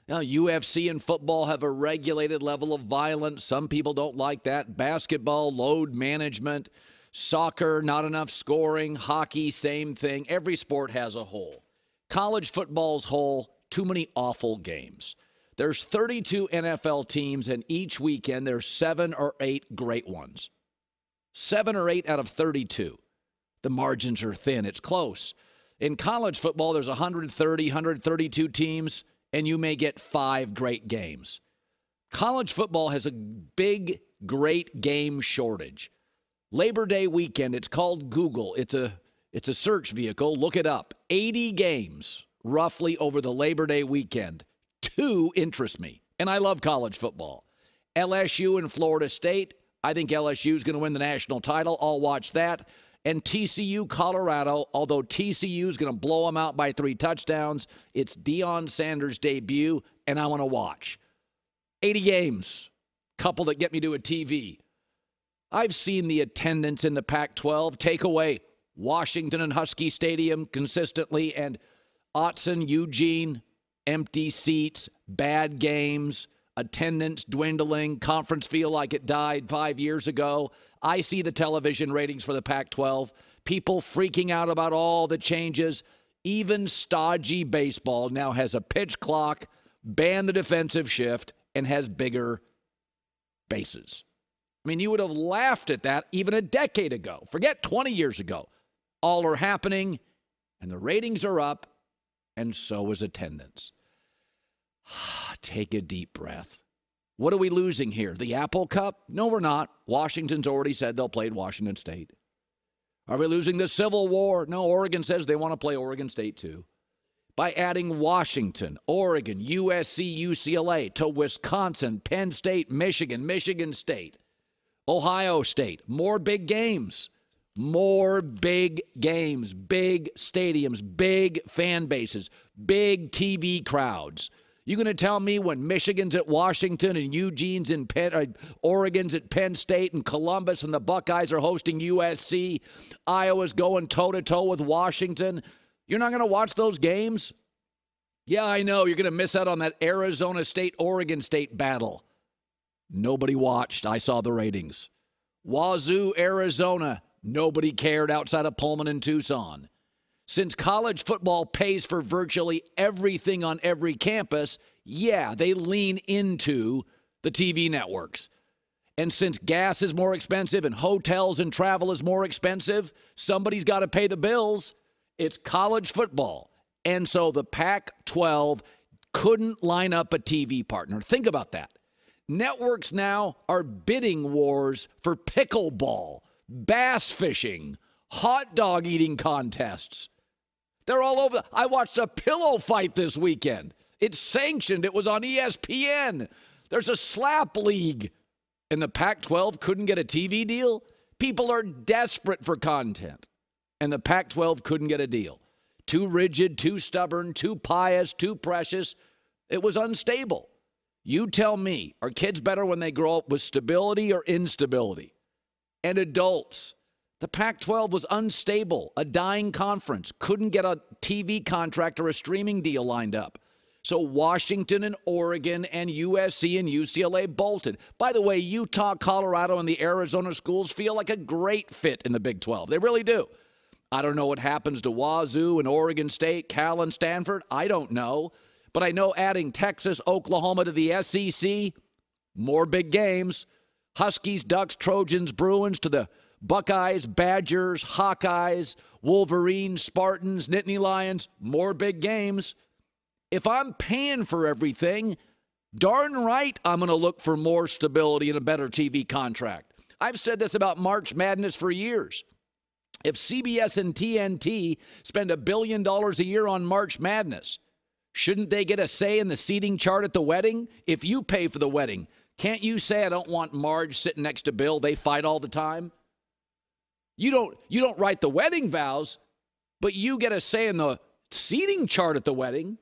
Now, UFC and football have a regulated level of violence. Some people don't like that. Basketball, load management. Soccer, not enough scoring. Hockey, same thing. Every sport has a hole. College football's hole, too many awful games. There's 32 NFL teams, and each weekend there's 7 or 8 great ones. 7 or 8 out of 32. The margins are thin. It's close. In college football, there's 130, 132 teams, and you may get 5 great games. College football has a big, great game shortage. Labor Day weekend, it's called Google. It's a search vehicle. Look it up. 80 games, roughly, over the Labor Day weekend. 2 interest me, and I love college football. LSU and Florida State. I think LSU is going to win the national title. I'll watch that. And TCU, Colorado, although TCU is going to blow them out by 3 touchdowns. It's Deion Sanders' debut, and I want to watch. 80 games, couple that get me to a TV. I've seen the attendance in the Pac-12 take away Washington and Husky Stadium consistently, and Autzen, Eugene, empty seats, bad games, attendance dwindling, conference feel like it died 5 years ago. I see the television ratings for the Pac-12, people freaking out about all the changes. Even stodgy baseball now has a pitch clock, banned the defensive shift, and has bigger bases. I mean, you would have laughed at that even a decade ago. Forget 20 years ago. All are happening, and the ratings are up, and so is attendance. Take a deep breath. What are we losing here? The Apple Cup? No, we're not. Washington's already said they'll play Washington State. Are we losing the Civil War? No, Oregon says they want to play Oregon State too. By adding Washington, Oregon, USC, UCLA to Wisconsin, Penn State, Michigan, Michigan State, Ohio State, more big games. More big games, big stadiums, big fan bases, big TV crowds. You going to tell me when Michigan's at Washington and Eugene's in Oregon's at Penn State and Columbus and the Buckeyes are hosting USC, Iowa's going toe-to-toe with Washington, you're not going to watch those games? Yeah, I know. You're going to miss out on that Arizona State-Oregon State battle. Nobody watched. I saw the ratings. Wazoo, Arizona. Nobody cared outside of Pullman and Tucson. Since college football pays for virtually everything on every campus, yeah, they lean into the TV networks. And since gas is more expensive and hotels and travel is more expensive, somebody's got to pay the bills. It's college football. And so the Pac-12 couldn't line up a TV partner. Think about that. Networks now are bidding wars for pickleball, bass fishing, hot dog eating contests. They're all over. I watched a pillow fight this weekend. It's sanctioned. It was on ESPN. There's a slap league. And the Pac-12 couldn't get a TV deal? People are desperate for content. And the Pac-12 couldn't get a deal. Too rigid, too stubborn, too pious, too precious. It was unstable. You tell me, are kids better when they grow up with stability or instability? And adults. The Pac-12 was unstable, a dying conference, couldn't get a TV contract or a streaming deal lined up. So Washington and Oregon and USC and UCLA bolted. By the way, Utah, Colorado, and the Arizona schools feel like a great fit in the Big 12. They really do. I don't know what happens to Wazoo and Oregon State, Cal and Stanford. I don't know. But I know adding Texas, Oklahoma to the SEC, more big games. Huskies, Ducks, Trojans, Bruins to the Buckeyes, Badgers, Hawkeyes, Wolverines, Spartans, Nittany Lions, more big games. If I'm paying for everything, darn right I'm going to look for more stability and a better TV contract. I've said this about March Madness for years. If CBS and TNT spend $1 billion a year on March Madness, shouldn't they get a say in the seating chart at the wedding? If you pay for the wedding, can't you say, I don't want Marge sitting next to Bill? They fight all the time. You don't write the wedding vows, but you get a say in the seating chart at the wedding.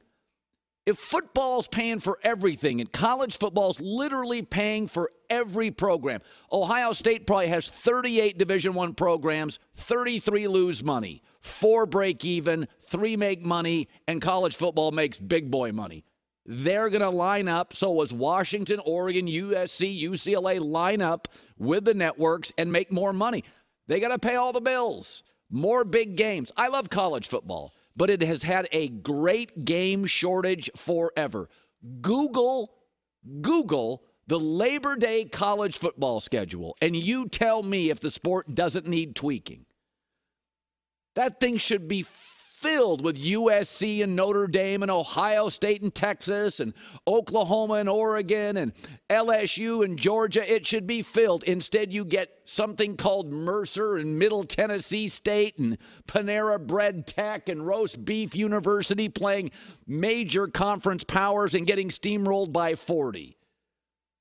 If football's paying for everything, and college football's literally paying for every program, Ohio State probably has 38 Division I programs, 33 lose money, 4 break even, 3 make money, and college football makes big boy money. They're going to line up. So as Washington, Oregon, USC, UCLA line up with the networks and make more money. They got to pay all the bills. More big games. I love college football, but it has had a great game shortage forever. Google the Labor Day college football schedule, and you tell me if the sport doesn't need tweaking. That thing should be filled with USC and Notre Dame and Ohio State and Texas and Oklahoma and Oregon and LSU and Georgia. It should be filled. Instead, you get something called Mercer and Middle Tennessee State and Panera Bread Tech and Roast Beef University playing major conference powers and getting steamrolled by 40.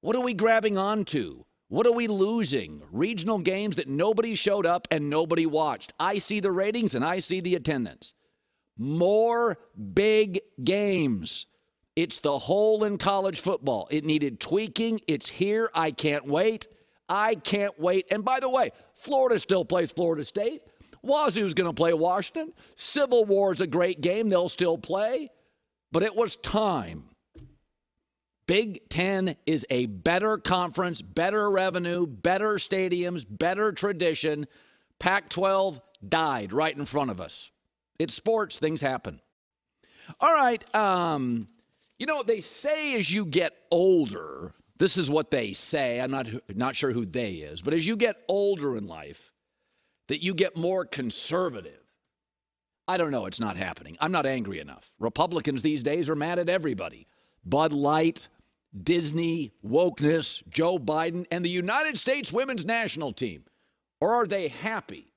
What are we grabbing onto? What are we losing? Regional games that nobody showed up and nobody watched. I see the ratings and I see the attendance. More big games. It's the hole in college football. It needed tweaking. It's here. I can't wait. I can't wait. And by the way, Florida still plays Florida State. Wazoo's going to play Washington. Civil War is a great game. They'll still play. But it was time. Big Ten is a better conference, better revenue, better stadiums, better tradition. Pac-12 died right in front of us. It's sports. Things happen. All right. They say as you get older, this is what they say. I'm not sure who they is, but as you get older in life, that you get more conservative. I don't know. It's not happening. I'm not angry enough. Republicans these days are mad at everybody. Bud Light, Disney, wokeness, Joe Biden, and the United States women's national team. Or are they happy?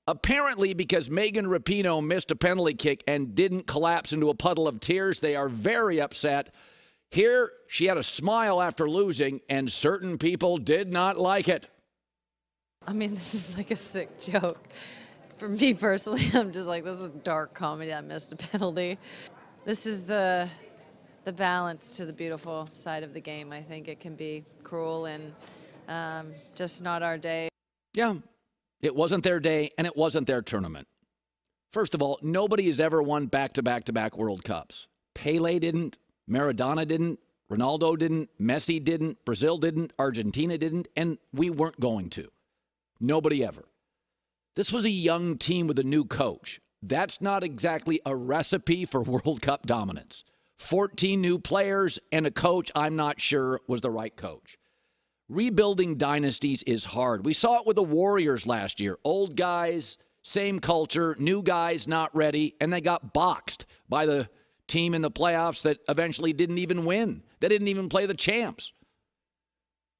Apparently, because Megan Rapinoe missed a penalty kick and didn't collapse into a puddle of tears, they are very upset. Here, she had a smile after losing, and certain people did not like it. I mean, this is like a sick joke. For me personally, I'm just like, this is dark comedy. I missed a penalty. This is the balance to the beautiful side of the game. I think it can be cruel and just not our day. Yeah, it wasn't their day, and it wasn't their tournament. First of all, nobody has ever won back-to-back-to-back World Cups. Pele didn't, Maradona didn't, Ronaldo didn't, Messi didn't, Brazil didn't, Argentina didn't, and we weren't going to. Nobody ever. This was a young team with a new coach. That's not exactly a recipe for World Cup dominance. 14 new players and a coach I'm not sure was the right coach. Rebuilding dynasties is hard. We saw it with the Warriors last year. Old guys, same culture, new guys not ready, and they got boxed by the team in the playoffs that eventually didn't even win. They didn't even play the champs.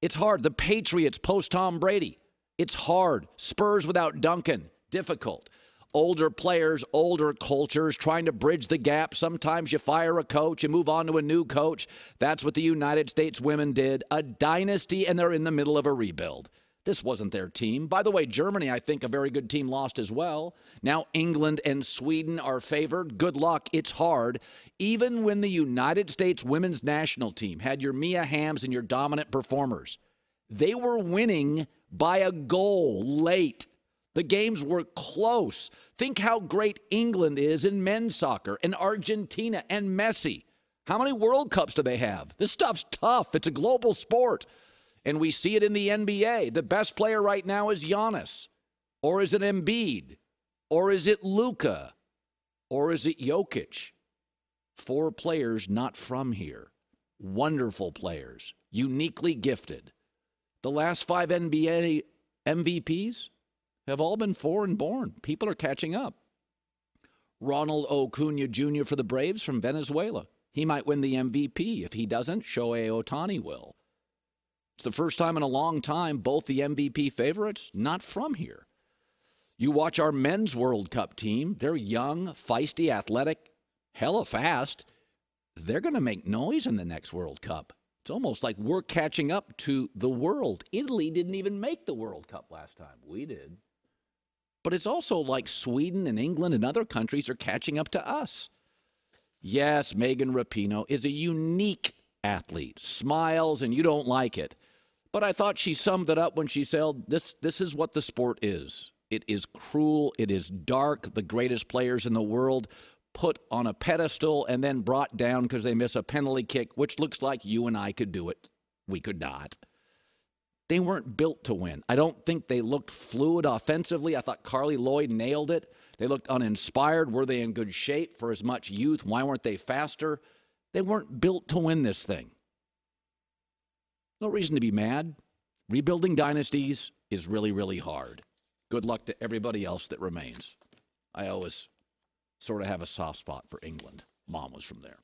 It's hard. The Patriots post-Tom Brady. It's hard. Spurs without Duncan. Difficult. Older players, older cultures, trying to bridge the gap. Sometimes you fire a coach and move on to a new coach. That's what the United States women did. A dynasty, and they're in the middle of a rebuild. This wasn't their team. By the way, Germany, I think, a very good team, lost as well. Now England and Sweden are favored. Good luck. It's hard. Even when the United States women's national team had your Mia Hamms and your dominant performers, they were winning by a goal late. The games were close. Think how great England is in men's soccer, and Argentina and Messi. How many World Cups do they have? This stuff's tough. It's a global sport. And we see it in the NBA. The best player right now is Giannis. Or is it Embiid? Or is it Luka? Or is it Jokic? 4 players not from here. Wonderful players. Uniquely gifted. The last 5 NBA MVPs have all been foreign born. People are catching up. Ronald Acuna Jr. for the Braves from Venezuela. He might win the MVP. If he doesn't, Shohei Ohtani will. It's the first time in a long time both the MVP favorites not from here. You watch our men's World Cup team. They're young, feisty, athletic, hella fast. They're going to make noise in the next World Cup. It's almost like we're catching up to the world. Italy didn't even make the World Cup last time. We did. But it's also like Sweden and England and other countries are catching up to us. Yes, Megan Rapinoe is a unique athlete. Smiles and you don't like it. But I thought she summed it up when she said, this is what the sport is. It is cruel. It is dark. The greatest players in the world put on a pedestal and then brought down because they miss a penalty kick, which looks like you and I could do it. We could not. They weren't built to win. I don't think they looked fluid offensively. I thought Carly Lloyd nailed it. They looked uninspired. Were they in good shape for as much youth? Why weren't they faster? They weren't built to win this thing. No reason to be mad. Rebuilding dynasties is really, really hard. Good luck to everybody else that remains. I always sort of have a soft spot for England. Mom was from there.